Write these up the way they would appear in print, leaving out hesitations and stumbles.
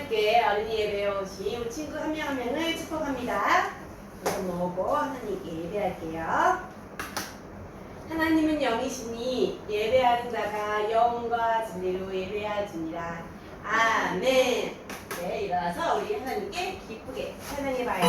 하나님께 어린이 예배에 오신 우리 친구 한 명 한 명을 축복합니다. 우선 모으고 하나님께 예배할게요. 하나님은 영이시니 예배하는 자가 영과 진리로 예배하지니라. 아멘. 네, 일어나서 우리 하나님께 기쁘게 찬양해봐요.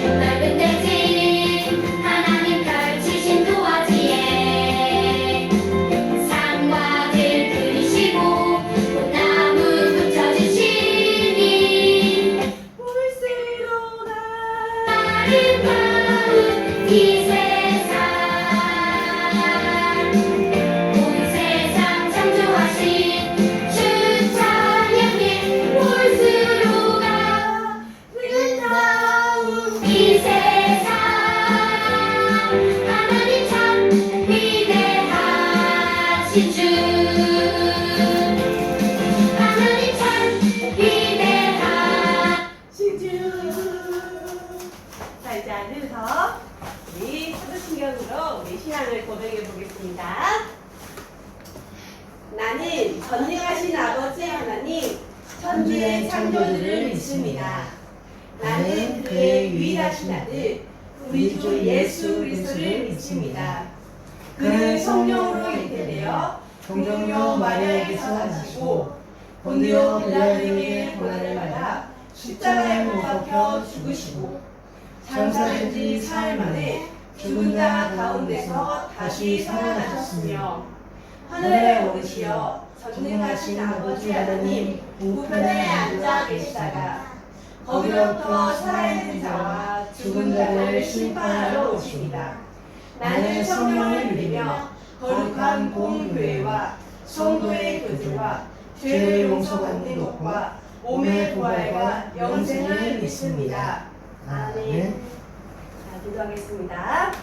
넓은 대지 하나님 별 하나님 참 위대하신 주 하나님 참 위대하신 자, 이제 앉으셔서 우리 사도신경으로 우리 신앙을 고백해 보겠습니다. 나는 전능하신 아버지 하나님 천지의 창조주를 믿습니다. 나는 그의 유일하신 아들 우리 주 예수 그리스도를 믿습니다. 그는 성령으로 잉태되어 동정녀 마리아에게서 나시고 본디오 빌라도에게 고난을 받아 십자가에 못 박혀 죽으시고 장사된 지 사흘 만에 죽은 자 가운데서 다시 살아나셨으며 하늘에 오르시어 전능하신 아버지 하나님 우편에 앉아 계시다가 거기로부터 살아있는 자와 죽은 자를 심판하러 오십니다. 나는 성령을 믿으며 거룩한 공교회와 성도의 교제와 죄를 용서받는 것과 몸의 부활과 영생을 믿습니다. 아멘. 자, 기도하겠습니다.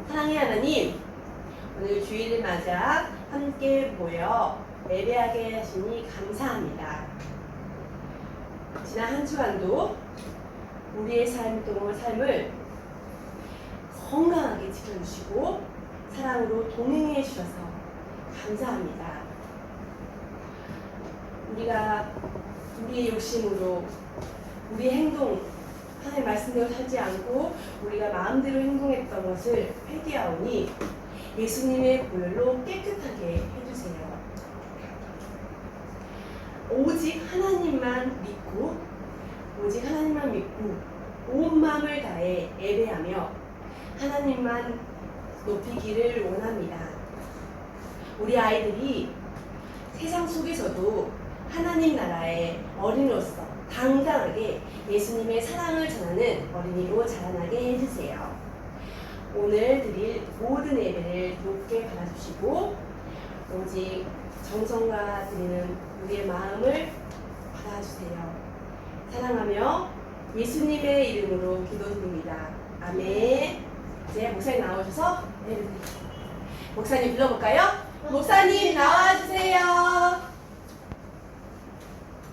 사랑의 하나님, 오늘 주일을 맞아 함께 모여 예배하게 하시니 감사합니다. 지난 한 주간도 우리의 삶을 건강하게 지켜주시고 사랑으로 동행해 주셔서 감사합니다. 우리가 우리의 욕심으로 우리 행동 하나님 말씀대로 살지 않고 우리가 마음대로 행동했던 것을 회개하오니 예수님의 보혈로 깨끗하게 해주세요. 오직 하나님만 믿고 온 마음을 다해 예배하며 하나님만 높이기를 원합니다. 우리 아이들이 세상 속에서도 하나님 나라의 어린이로서 당당하게 예수님의 사랑을 전하는 어린이로 자라나게 해주세요. 오늘 드릴 모든 예배를 높게 받아주시고 오직 정성과 드리는 우리의 마음을 받아주세요. 사랑하며 예수님의 이름으로 기도드립니다. 아멘. 이제 목사님 나오셔서 예배 드릴게요. 목사님 불러볼까요? 목사님 나와주세요.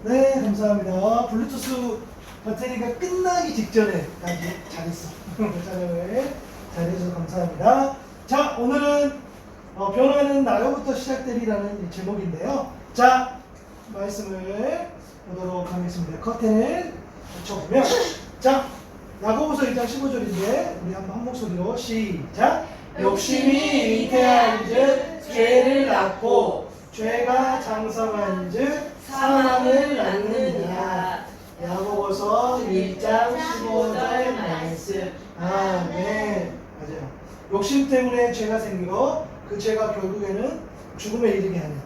네, 감사합니다. 블루투스 배터리가 끝나기 직전에까지 잘했어. 촬영을 잘해주셔서 감사합니다. 자, 오늘은 변화는 나로부터 시작되리라는 제목인데요. 자, 말씀을 보도록 하겠습니다. 커튼을 닫혀보면, 자, 야고보서 1장 15절인데 우리 한번 한 목소리로 시작. 욕심이 잉태한즉 죄를 낳고 죄가 장성한즉 사망을 낳느니라. 야고보서 1장 15절 말씀. 아멘. 맞아요. 욕심 때문에 죄가 생기고 그 죄가 결국에는 죽음에 이르게 하는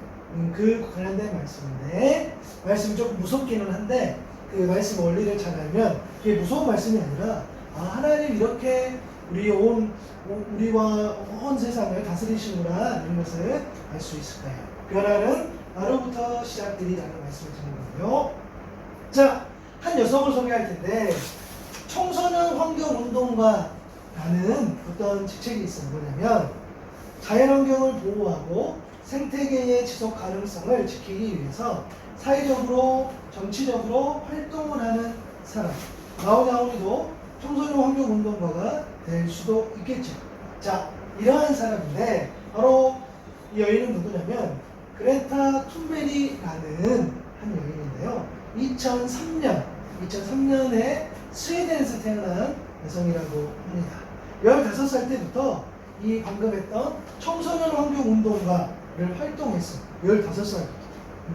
그 관련된 말씀인데, 말씀이 조금 무섭기는 한데 그 말씀 원리를 잘 알면 그게 무서운 말씀이 아니라 하나님 이렇게 우리와 온 세상을 다스리시구나 이런 것을 알 수 있을 거예요. 변화는 나로부터 시작되리라는 말씀을 드리는 거예요. 자, 한 여성을 소개할 텐데 청소년 환경운동가라는 어떤 직책이 있어요. 뭐냐면 자연환경을 보호하고 생태계의 지속 가능성을 지키기 위해서 사회적으로 정치적으로 활동을 하는 사람. 나오나오니도 청소년 환경운동가가 될 수도 있겠죠. 자, 이러한 사람인데 바로 이 여인은 누구냐면 그레타 툰베리라는 한 여인인데요. 2003년에 스웨덴에서 태어난 여성이라고 합니다. 15살 때부터 이 방금 했던 청소년 환경운동가를 활동했어요. 15살부터.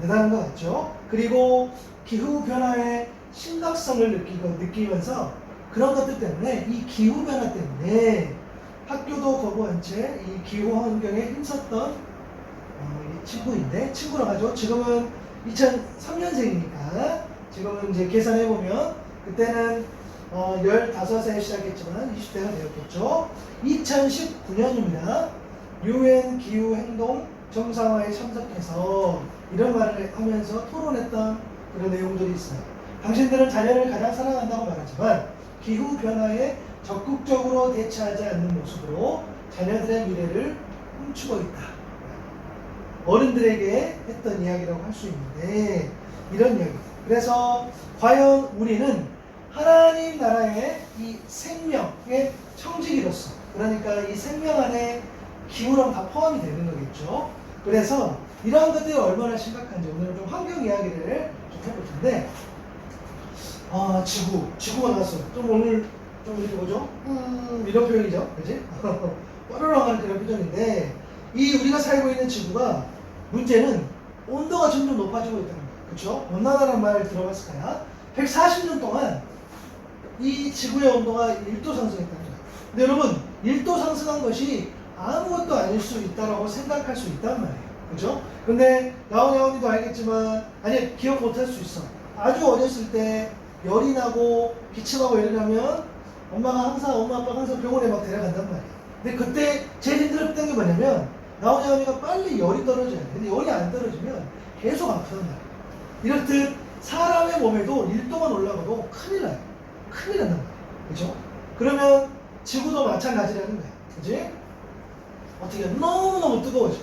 대단한 것 같죠? 그리고 기후변화의 심각성을 느끼면서 그런 것들 때문에 이 기후변화 때문에 학교도 거부한 채 이 기후 환경에 힘썼던 친구라고 하죠. 지금은 2003년생이니까 지금은 이제 계산해보면 그때는 15세 시작했지만 20대가 되었겠죠. 2019년입니다. UN 기후행동 정상화에 참석해서 이런 말을 하면서 토론했던 그런 내용들이 있어요. 당신들은 자연을 가장 사랑한다고 말하지만 기후변화에 적극적으로 대처하지 않는 모습으로 자녀들의 미래를 훔치고 있다. 어른들에게 했던 이야기라고 할 수 있는데 이런 이야기. 그래서 과연 우리는 하나님 나라의 이 생명의 청지기로서, 그러니까 이 생명 안에 기후랑 다 포함이 되는 거겠죠. 그래서 이러한 것들이 얼마나 심각한지 오늘 좀 환경 이야기를 좀 해볼 텐데, 지구가 나왔어. 좀 오늘 좀 이렇게 뭐죠? 이런 표현이죠, 그지? 뻐르렁하는 그런 표정인데, 이 우리가 살고 있는 지구가 문제는 온도가 점점 높아지고 있다는 거예요. 그렇죠? 온난화라는 말 들어봤을까요? 140년 동안 이 지구의 온도가 1도 상승했다는 거예요. 근데 여러분, 1도 상승한 것이 아무것도 아닐 수 있다라고 생각할 수 있단 말이에요. 그죠? 근데 나온이도 알겠지만, 아니, 기억 못 할 수 있어. 아주 어렸을 때 열이 나고 기침하고 열이 나면 엄마 아빠가 항상 병원에 막 데려간단 말이에요. 근데 그때 제일 힘들었던 게 뭐냐면, 나온이가 빨리 열이 떨어져야 돼. 근데 열이 안 떨어지면 계속 아프단 말이에요. 이렇듯 사람의 몸에도 1도만 올라가도 큰일 나요. 큰일 난단 말이에요. 그죠? 그러면 지구도 마찬가지라는 거예요. 그지? 어떻게 너무너무 뜨거워져.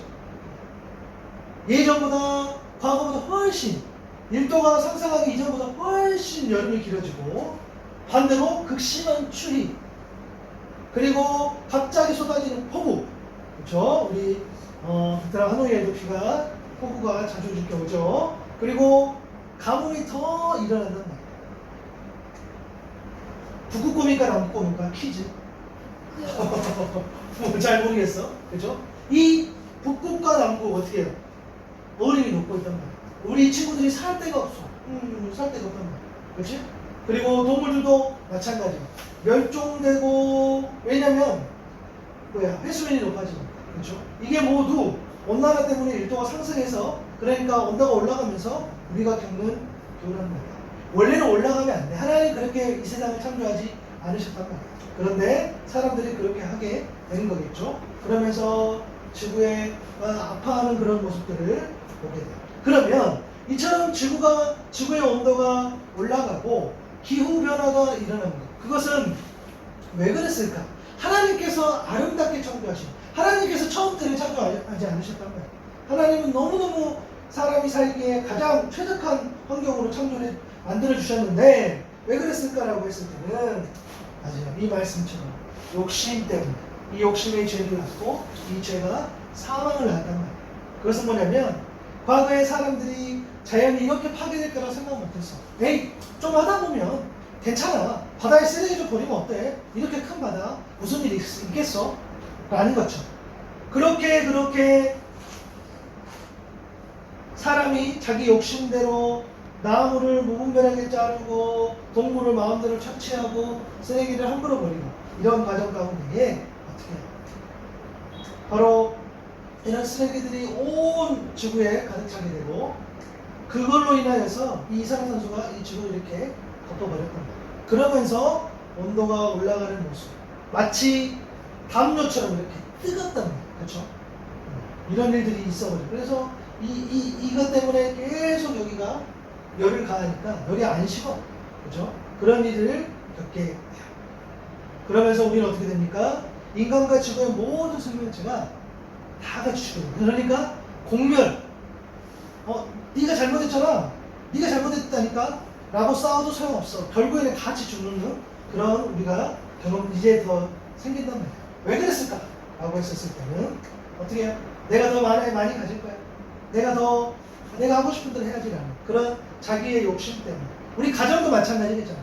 예전보다, 과거보다 훨씬 1도가 상승하기 이전보다 훨씬 여름이 길어지고, 반대로 극심한 추위, 그리고 갑자기 쏟아지는 폭우. 그렇죠? 우리 베트남 하노이에도 폭우가 자주 이렇게 오죠. 그리고 가뭄이 더 일어난단 말이에요. 북극곰인가 남극곰인가 퀴즈. 잘 모르겠어. 그죠? 이 북극과 남극 어떻게 해요? 어림이 높고 있단 말이에요. 우리 친구들이 살 데가 없어. 살 데가 없단 말이에요. 그렇지? 그리고 동물들도 마찬가지야. 멸종되고, 왜냐면 해수면이 높아지니까. 그렇죠? 이게 모두 온난화 때문에 1도가 상승해서, 그러니까 온도가 올라가면서 우리가 겪는 교훈한 말이야. 원래는 올라가면 안 돼. 하나님 그렇게 이 세상을 창조하지 않으셨단 말이야. 그런데 사람들이 그렇게 하게 되는 거겠죠. 그러면서 지구가 아파하는 그런 모습들을 보게 돼요. 그러면 이처럼 지구의 온도가 올라가고 기후 변화가 일어나는 것, 그것은 왜 그랬을까? 하나님께서 아름답게 창조하신, 하나님께서 처음부터 창조하지 않으셨단 말이에요. 하나님은 너무너무 사람이 살기에 가장 최적한 환경으로 창조를 만들어 주셨는데 왜 그랬을까라고 했을 때는, 맞아요, 이 말씀처럼 욕심 때문에, 이 욕심의 죄를 낳고 이 죄가 사망을 낳았단 말이에요. 그것은 뭐냐면, 과거에 사람들이 자연이 이렇게 파괴될 거라고 생각 못했어. 에이, 좀 하다 보면 괜찮아. 바다에 쓰레기 좀 버리면 어때? 이렇게 큰 바다 무슨 일이 있겠어? 라는 거죠. 그렇게 사람이 자기 욕심대로 나무를 무분별하게 자르고 동물을 마음대로 착취하고 쓰레기를 함부로 버리고, 이런 과정 가운데에 어떻게 해요? 바로 이런 쓰레기들이 온 지구에 가득 차게 되고, 그걸로 인하여서 이 이산화탄소가 이 지구를 이렇게 덮어버렸단 말이에요. 그러면서 온도가 올라가는 모습, 마치 담요처럼 이렇게 뜨겁단 말이에요. 그렇죠? 이런 일들이 있어버려요. 그래서 이것 때문에 계속 여기가 열을 가하니까 열이 안 식어. 그렇죠? 그런 일을 겪게 돼요. 그러면서 우리는 어떻게 됩니까? 인간과 지구의 모든 생명체가 다 같이 죽어요. 그러니까 공멸. 네가 잘못했잖아. 네가 잘못했다니까. 라고 싸워도 소용없어. 결국에는 같이 죽는 그런 우리가 경험 이제 더 생긴단 말이야. 왜 그랬을까? 라고 했었을 때는 어떻게 해요? 내가 더 많이 가질 거야. 내가 하고 싶은 대로 해야지라는 그런 자기의 욕심 때문에. 우리 가정도 마찬가지겠잖아.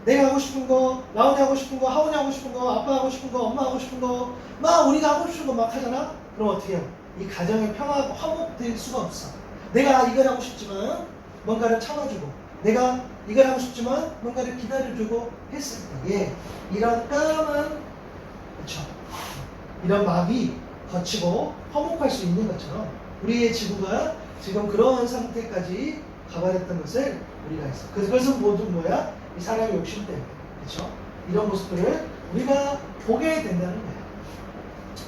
내가 하고 싶은 거, 라온이 하고 싶은 거, 하온이 하고 싶은 거, 아빠 하고 싶은 거, 엄마 하고 싶은 거, 막 우리가 하고 싶은 거 막 하잖아? 그럼 어떻게 해요? 이 가정의 평화가 화목될 수가 없어. 내가 이걸 하고 싶지만 뭔가를 참아주고, 내가 이걸 하고 싶지만 뭔가를 기다려주고 했을 때에 이런 까만, 그쵸, 이런 막이 거치고 화목할 수 있는 것처럼 우리의 지구가 지금 그런 상태까지 가버렸던 것을 우리가 했어. 그것은 모두 뭐야? 이 사람의 욕심 때문에. 그쵸? 이런 모습들을 우리가 보게 된다는 거예요.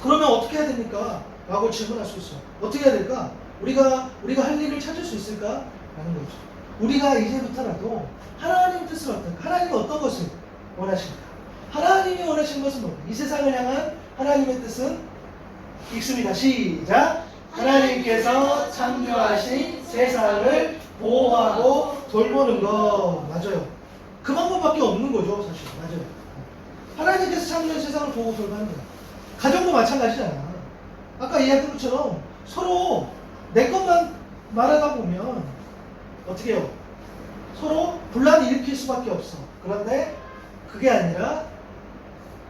그러면 어떻게 해야 됩니까? 라고 질문할 수 있어. 어떻게 해야 될까? 우리가 할 일을 찾을 수 있을까? 라는 거죠. 우리가 이제부터라도 하나님 뜻을 어떨까? 하나님은 어떤 것을 원하실까? 하나님이 원하시는 것은 뭐예요? 이 세상을 향한 하나님의 뜻은 읽습니다. 시작. 하나님께서 창조하신 세상을 보호하고 돌보는 것. 맞아요. 그 방법밖에 없는 거죠, 사실. 맞아요. 하나님께서 창조한 세상을 보고 돌보는 거야. 가정도 마찬가지잖아. 아까 이야기한 것처럼 서로 내 것만 말하다 보면 어떻게 해요? 서로 분란을 일으킬 수밖에 없어. 그런데 그게 아니라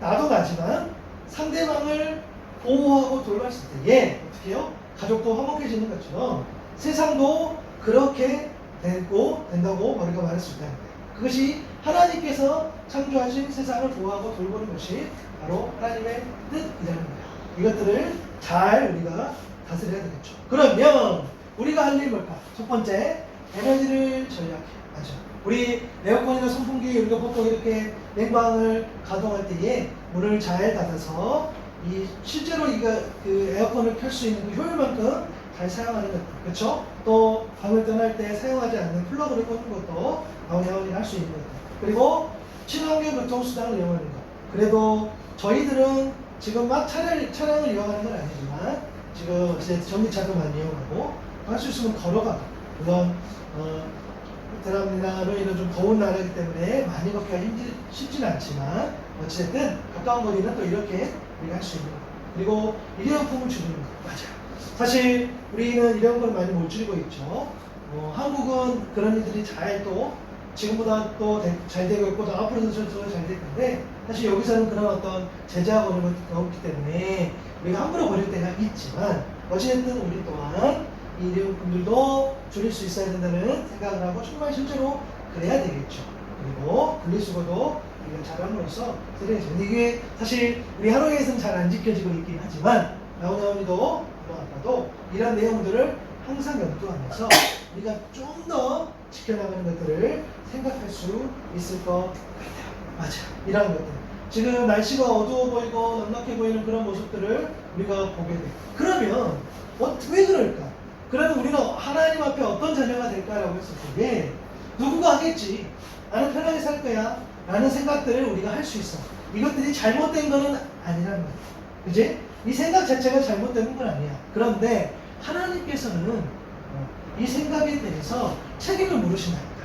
나도 나지만 상대방을 보호하고 돌봤을 때에 어떻게 해요? 가족도 화목해지는 것처럼 세상도 그렇게 된다고 우리가 말할 수 있다는 거예요. 그것이 하나님께서 창조하신 세상을 보호하고 돌보는 것이 바로 하나님의 뜻이라는 거예요. 이것들을 잘 우리가 다스려야 되겠죠. 그러면 우리가 할 일이 뭘까? 첫 번째, 에너지를 절약해. 맞아. 우리 에어컨이나 선풍기 우리가 보통 이렇게 냉방을 가동할 때에 문을 잘 닫아서 실제로 그 에어컨을 켤 수 있는 그 효율만큼 잘 사용하는 것들, 그렇죠? 또 방을 떠날 때 사용하지 않는 플러그를 꽂는 것도 나오냐오니 할 수 있는 것들. 그리고 친환경 교통수단을 이용하는 것. 그래도 저희들은 지금 막 차량을 이용하는 건 아니지만 지금 이제 전기차도 많이 이용하고 할 수 있으면 걸어가고, 물론 베트남이나 이런 좀 더운 나라이기 때문에 많이 걷기가 쉽지는 않지만 어쨌든 가까운 거리는 또 이렇게 우리가 할 수 있는 거. 그리고 일회용품을 줄이는 거. 맞아요. 사실 우리는 이런 걸 많이 못 줄이고 있죠. 한국은 그런 일들이 잘 또 지금보다 또 잘 되고 있고 또 앞으로도 잘 될 건데, 사실 여기서는 그런 어떤 제재하고 이런 것들이 없기 때문에 우리가 함부로 버릴 때가 있지만 어쨌든 우리 또한 이 일회용품들도 줄일 수 있어야 된다는 생각을 하고 정말 실제로 그래야 되겠죠. 그리고 분리수거도 우리가 잘함으로써 이게 사실 우리 하루에서는 잘 안 지켜지고 있긴 하지만 나오나오니도 엄마 아빠도 이런 내용들을 항상 염두하면서 우리가 좀 더 지켜나가는 것들을 생각할 수 있을 것 같아요. 맞아. 이런 것들. 지금 날씨가 어두워 보이고 넉넉해 보이는 그런 모습들을 우리가 보게 돼. 그러면 왜 그럴까? 그러면 우리는 하나님 앞에 어떤 자녀가 될까라고 했을 때 누군가 하겠지. 나는 편하게 살 거야 라는 생각들을 우리가 할 수 있어. 이것들이 잘못된 거는 아니라는 거야. 그지? 이 생각 자체가 잘못되는 건 아니야. 그런데 하나님께서는 이 생각에 대해서 책임을 물으신답니다.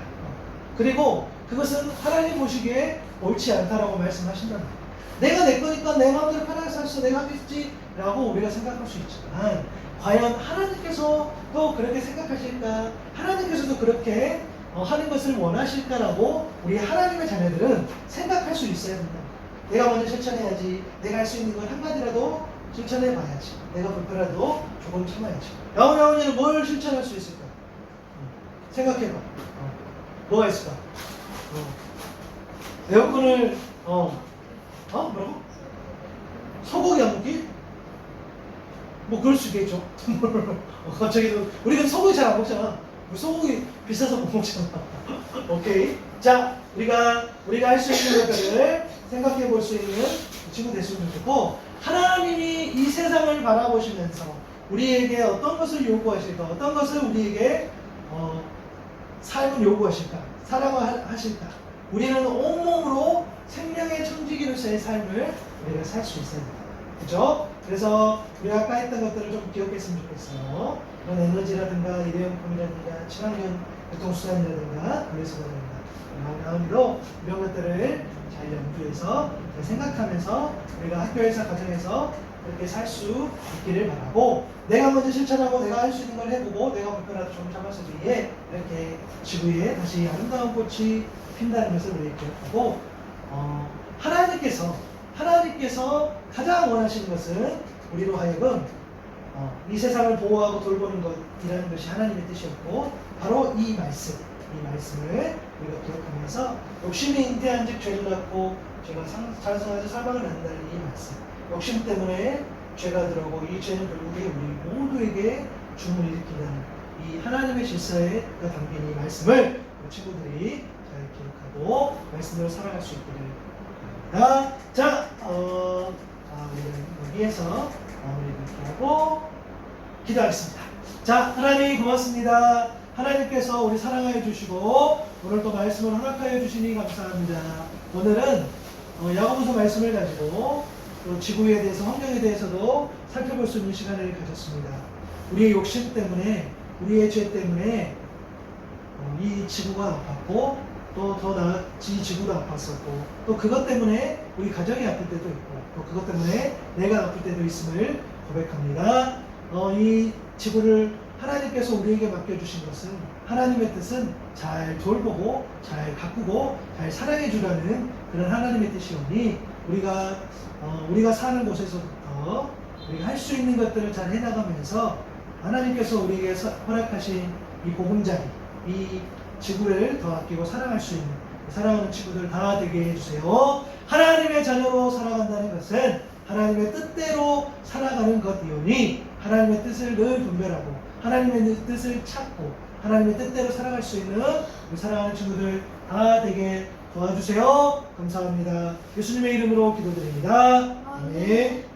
그리고 그것은 하나님 보시기에 옳지 않다라고 말씀하신단 말이에요. 내가 내 거니까 내 마음대로 편하게 살수 내가 하겠지 라고 우리가 생각할 수 있지만 과연 하나님께서도 그렇게 생각하실까? 하나님께서도 그렇게 하는 것을 원하실까라고 우리 하나님의 자녀들은 생각할 수 있어야 된다. 내가 먼저 실천해야지. 내가 할 수 있는 걸 한마디라도 실천해봐야지. 내가 불편해도 조금 참아야지. 야옹야옹이는 뭘 실천할 수 있을까? 생각해봐. 뭐가 있을까? 에어컨을 뭐라고? 소고기 안 먹기? 뭐 그럴 수 있겠죠. 갑자기 우리가 소고기 잘 안 먹잖아. 소고기 비싸서 못 먹잖아. 오케이. 자, 우리가 할 수 있는 것들을 생각해 볼 수 있는 친구 됐으면 좋겠고, 하나님이 이 세상을 바라보시면서 우리에게 어떤 것을 요구하실까, 어떤 것을 우리에게 삶을 요구하실까, 사랑을 하실까. 우리는 온몸으로 생명의 청지기로서의 삶을 우리가 살 수 있어야 된다. 그죠? 그래서 우리가 아까 했던 것들을 좀 기억했으면 좋겠어요. 이런 에너지라든가 일회용품이라든가 친환경 교통수단이라든가 분리수거라든가 마음으로 이런 것들을 잘 염두해서 잘 생각하면서 우리가 학교에서 가정에서 그렇게 살 수 있기를 바라고, 내가 먼저 실천하고 내가 할 수 있는 걸 해보고 내가 불편하도 좀 참았을 때에 이렇게 지구에 다시 아름다운 꽃이 핀다는 것을 우리 기억하고, 하나님께서 가장 원하시는 것은 우리로 하여금 이 세상을 보호하고 돌보는 것이라는 것이 하나님의 뜻이었고, 바로 이 말씀을 우리가 기억하면서 욕심이 잉태한즉 죄를 낳고 죄가 장성하여 사망을 낳는다는 이 말씀, 욕심 때문에 죄가 들어오고 이 죄는 결국에 우리 모두에게 죽음을 일으킨다는 이 하나님의 질서에 담긴 이 말씀을 우리 친구들이 잘 기억하고 말씀으로 살아갈 수 있기를 바랍니다. 자, 우리는 여기에서 마무리를 이렇게 하고 기도하겠습니다. 자, 하나님 고맙습니다. 하나님께서 우리 사랑하여 주시고 오늘 또 말씀을 허락하여 주시니 감사합니다. 오늘은 야고보서 말씀을 가지고 또 지구에 대해서 환경에 대해서도 살펴볼 수 있는 시간을 가졌습니다. 우리의 욕심 때문에 우리의 죄 때문에 이 지구가 아팠고 또 더 나아지 지구도 아팠었고 또 그것 때문에 우리 가정이 아플 때도 있고 또 그것 때문에 내가 아플 때도 있음을 고백합니다. 이 지구를 하나님께서 우리에게 맡겨주신 것은 하나님의 뜻은 잘 돌보고 잘 가꾸고 잘 사랑해 주라는 그런 하나님의 뜻이오니 우리가 사는 곳에서부터 우리가 할 수 있는 것들을 잘 해나가면서 하나님께서 우리에게 허락하신 이 보금자리 이 지구를 더 아끼고 사랑할 수 있는 사랑하는 친구들 다 되게 해주세요. 하나님의 자녀로 살아간다는 것은 하나님의 뜻대로 살아가는 것이오니 하나님의 뜻을 늘 분별하고 하나님의 뜻을 찾고 하나님의 뜻대로 살아갈 수 있는 우리 사랑하는 친구들 다 되게 도와주세요. 감사합니다. 예수님의 이름으로 기도드립니다. 아멘.